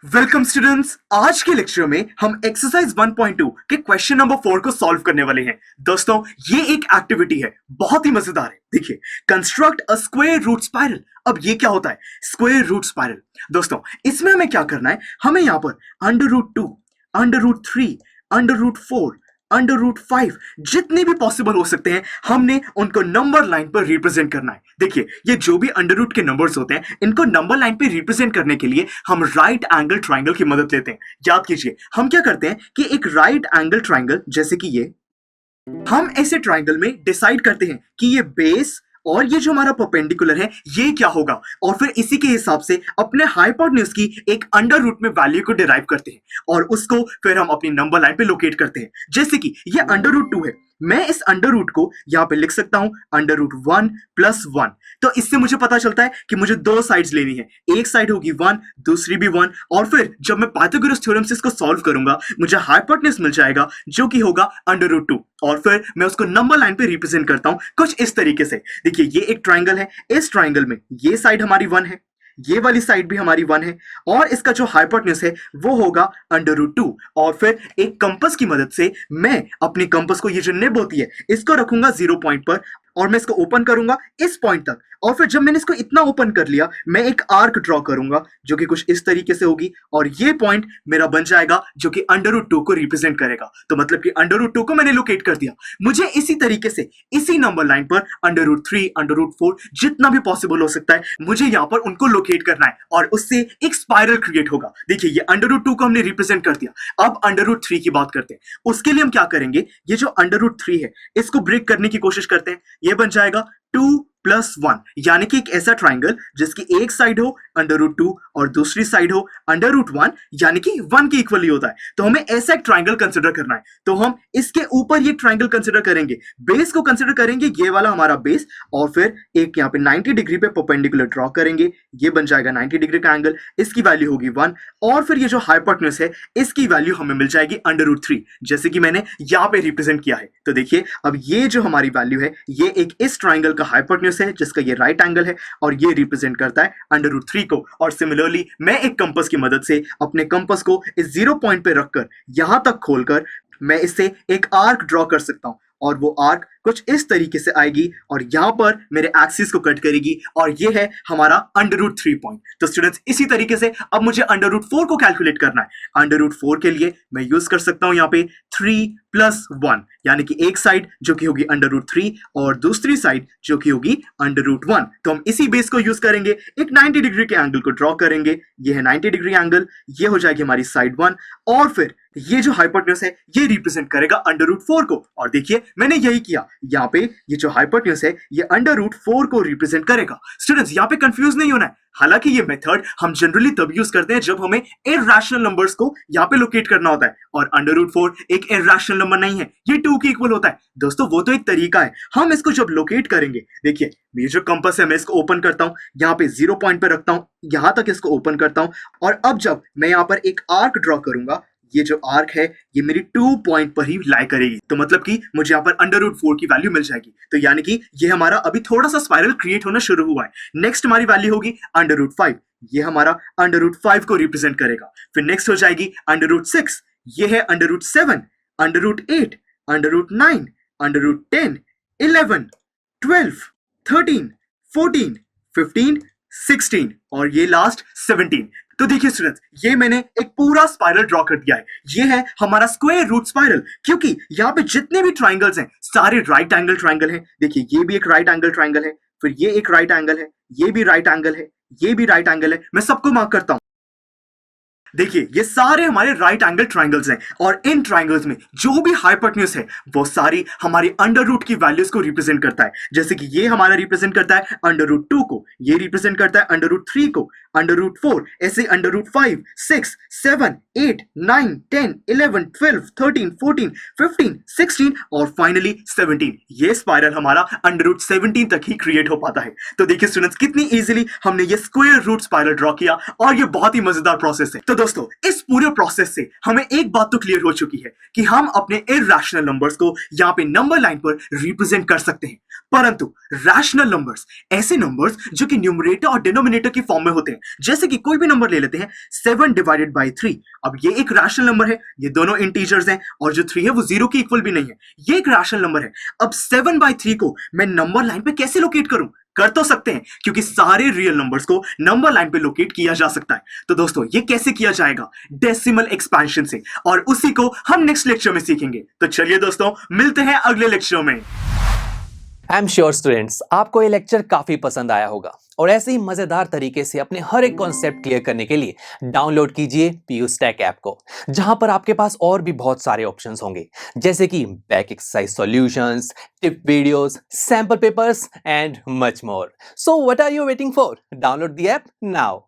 Welcome students. आज के lecture में हम एक्सरसाइज 1.2 के क्वेश्चन नंबर 4 को सॉल्व करने वाले हैं। दोस्तों, ये एक एक्टिविटी है, बहुत ही मजेदार है। देखिए, construct a square root spiral. अब ये क्या होता है स्क्वायर रूट स्पाइरल? दोस्तों, इसमें हमें क्या करना है, हमें यहां पर √2, √3, √4, √5 जितने भी पॉसिबल हो सकते हैं, हमने उनको नंबर लाइन पर रिप्रेजेंट करना है। देखिए, ये जो भी अंडर रूट के नंबर्स होते हैं, इनको नंबर लाइन पे रिप्रेजेंट करने के लिए हम राइट एंगल ट्राइंगल की मदद लेते हैं। याद कीजिए, हम क्या करते हैं कि एक राइट एंगल ट्राइंगल, जैसे कि ये, हम ऐसे ट्राइंगल में डिसाइड करते हैं कि ये बेस और ये जो हमारा परपेंडिकुलर है ये क्या होगा, और फिर इसी के हिसाब से अपने हाइपोटेन्यूज की एक अंडर रूट में वैल्यू को डिराइव करते हैं और उसको फिर हम अपनी नंबर लाइन पे लोकेट करते हैं। जैसे कि ये √2 है, मैं इस अंडर रूट को यहां पे लिख सकता हूं √1 + 1। तो इससे मुझे पता चलता है कि मुझे दो साइड्स लेनी है, एक साइड होगी 1, दूसरी भी 1, और फिर जब मैं पाइथागोरस थ्योरम से इसको सॉल्व करूंगा, मुझे हाइपोटेन्यूज मिल जाएगा जो कि होगा √2, और फिर मैं उसको नंबर लाइन पे रिप्रेजेंट करता हूं कुछ इस तरीके से। देखिए, ये एक ट्राइंगल है, इस ट्राइंगल में ये साइड हमारी 1 है, ये वाली साइड भी हमारी 1 है, और इसका जो हाइपोटेन्यूज है वो होगा √2। और फिर एक कंपास की मदद से मैं अपनी कंपास को, ये जो निब होती है, इसको रखूंगा 0 पॉइंट पर, और मैं इसको ओपन करूंगा इस पॉइंट तक। और फिर जब मैंने इसको इतना ओपन कर लिया, मैं एक आर्क ड्रॉ करूंगा जो कि कुछ इस तरीके से होगी, और ये पॉइंट मेरा बन जाएगा जो कि √2 को रिप्रेजेंट करेगा। तो मतलब कि √2 को मैंने लोकेट कर दिया। मुझे इसी तरीके से इसी नंबर लाइन पर √3, √4 जितना भी पॉसिबल हो सकता है, मुझे यहां पर उनको लोकेट करना है, और उससे एक स्पाइरल क्रिएट होगा। देखिए, ये √2 को हमने रिप्रेजेंट कर दिया। अब √3 की बात करते हैं। उसके लिए हम क्या करेंगे, ये जो √3 है इसको ब्रेक करने की कोशिश करते हैं। ये बन जाएगा 2 + 1, यानी कि एक ऐसा ट्राइंगल जिसकी एक साइड हो √2 और दूसरी साइड हो √1, यानी कि 1 के इक्वली होता है। तो हमें ऐसा एक ट्राइंगल कंसिडर करना है। तो हम इसके ऊपर ये ट्राइंगल कंसिडर करेंगे, बेस को कंसिडर करेंगे, ये वाला हमारा बेस, और फिर एक यहाँ पे 90 डिग्री पे परपेंडिकुलर ड्रॉ करेंगे। ये बन जाएगा 90 डिग्री का एंगल, इसकी वैल्यू होगी 1, और फिर ये जो हाइपोटेन्यूज है इसकी वैल्यू हमें मिल जाएगी √3, जैसे कि मैंने यहाँ पे रिप्रेजेंट किया है। तो देखिए, अब ये जो हमारी वैल्यू है, ये एक इस ट्राइंगल का हाइपोटेन्यूज है जिसका ये राइट एंगल है, और ये रिप्रेजेंट करता है √3 को। और सिमिलरली मैं एक कंपास की मदद से अपने कंपास को इस 0 पॉइंट पे रखकर यहां तक खोलकर मैं इससे एक आर्क ड्रॉ कर सकता हूं, और वो आर्क कुछ इस तरीके से आएगी और यहां पर मेरे एक्सिस को कट करेगी, और ये है हमारा √3 पॉइंट। तो स्टूडेंट्स, इसी तरीके से अब मुझे √4 को कैलकुलेट करना है। √4 के लिए मैं यूज कर सकता हूं यहाँ पे 3 + 1, यानी कि एक साइड जो कि होगी √3 और दूसरी साइड जो कि होगी √1। तो हम इसी बेस को यूज करेंगे, एक 90 डिग्री के एंगल को ड्रॉ करेंगे। ये है 90 डिग्री एंगल, ये हो जाएगी हमारी साइड 1, और फिर ये जो हाइपोटेन्यूज है ये रिप्रेजेंट करेगा √4 को। और देखिए, मैंने यही किया, यहाँ पे ये जो हाइपोटेन्यूज है ये √4 को रिप्रेजेंट करेगा। स्टूडेंट्स, यहाँ पे कंफ्यूज नहीं होना है। हालांकि ये मेथड हम जनरली तब यूज करते हैं जब हमें इरैशनल नंबर्स को यहाँ पे लोकेट करना होता है, और √4 एक इरैशनल नंबर नहीं है, ये 2 के इक्वल होता है। दोस्तों, वो तो एक तरीका है। हम इसको जब लोकेट करेंगे, देखिए, ये जो कंपास है मैं इसको ओपन करता हूं, यहाँ पे 0 पॉइंट पे रखता हूं, यहां तक इसको ओपन करता हूं, और अब जब मैं यहाँ पर एक आर्क ड्रॉ करूंगा, ये जो आर्क है ये मेरी 2 पॉइंट पर ही लाई करेगी। तो मतलब कि मुझे यहाँ पर √4 की वैल्यू मिल जाएगी। तो यानी कि ये हमारा अभी थोड़ा सा स्पाइरल क्रिएट होना शुरू हुआ है। नेक्स्ट हमारी वैल्यू होगी √5, ये हमारा √5 को रिप्रेजेंट करेगा। फिर नेक्स्ट हो जाएगी √6, ये है √7, √8, √9, √10, 11, 12, 13, 14, 15, 16, और ये लास्ट 17। तो देखिए स्टूडेंट्स, ये मैंने एक पूरा स्पाइरल ड्रॉ कर दिया है। ये है हमारा स्क्वायर रूट स्पाइरल, क्योंकि यहाँ पे जितने भी ट्राइंगल्स हैं सारे राइट एंगल ट्राइंगल हैं। देखिए, ये भी एक राइट एंगल ट्राइंगल है, फिर ये एक राइट एंगल है, ये भी राइट एंगल है, ये भी राइट एंगल है। मैं सबको मार्क करता हूं। देखिए, ये सारे हमारे राइट एंगल ट्राइंगल्स हैं, और इन ट्राइंगल्स में जो भी हाइपोटेन्यूज है वो सारी हमारी अंडर रूट की वैल्यूज को रिप्रेजेंट करता है। जैसे कि ये हमारा रिप्रेजेंट करता है √2 को, ये रिप्रेजेंट करता है √3 को, √4, ऐसे √5, 6, 7, 8, 9, 10, 11, 12, 13, 14, 15, 16 और फाइनली 17। ये स्पाइरल हमारा √17 तक ही क्रिएट हो पाता है। तो देखिए स्टूडेंट्स, कितनी इजीली हमने ये स्क्वायर रूट स्पाइरल ड्रॉ किया, और ये बहुत ही मजेदार प्रोसेस है। तो दोस्तों इस पूरे प्रोसेस से हमें एक बात तो क्लियर हो चुकी है कि हम अपने इरैशनल नंबर्स को यहाँ पे नंबर लाइन पर रिप्रेजेंट कर सकते हैं, परंतु रैशनल नंबर्स ऐसे नंबर्स जो कि न्यूमरेटर और डिनोमिनेटर की फॉर्म में होते हैं, जैसे कि कोई भी नंबर ले लेते हैं 7 डिवाइडेड बाई 3। अब ये एक रैशनल नंबर है, ये दोनों इंटीजर्स हैं और जो 3 है वो 0 के इक्वल भी नहीं है, ये एक रैशनल नंबर है। अब 7/3 को मैं नंबर लाइन पे कैसे लोकेट करूं? कर तो सकते हैं क्योंकि सारे रियल नंबर्स को नंबर लाइन पे लोकेट किया जा सकता है। तो दोस्तों ये कैसे किया जाएगा? डेसिमल एक्सपेंशन से, और उसी को हम नेक्स्ट लेक्चर में सीखेंगे। तो चलिए दोस्तों मिलते हैं अगले लेक्चर में। आई एम श्योर स्टूडेंट्स, आपको ये लेक्चर काफी पसंद आया होगा और ऐसे ही मजेदार तरीके से अपने हर एक कॉन्सेप्ट क्लियर करने के लिए डाउनलोड कीजिए PU Stack ऐप को, जहां पर आपके पास और भी बहुत सारे ऑप्शंस होंगे, जैसे कि back exercise solutions, tip videos, sample papers and much more. So what are you waiting for? Download the app now.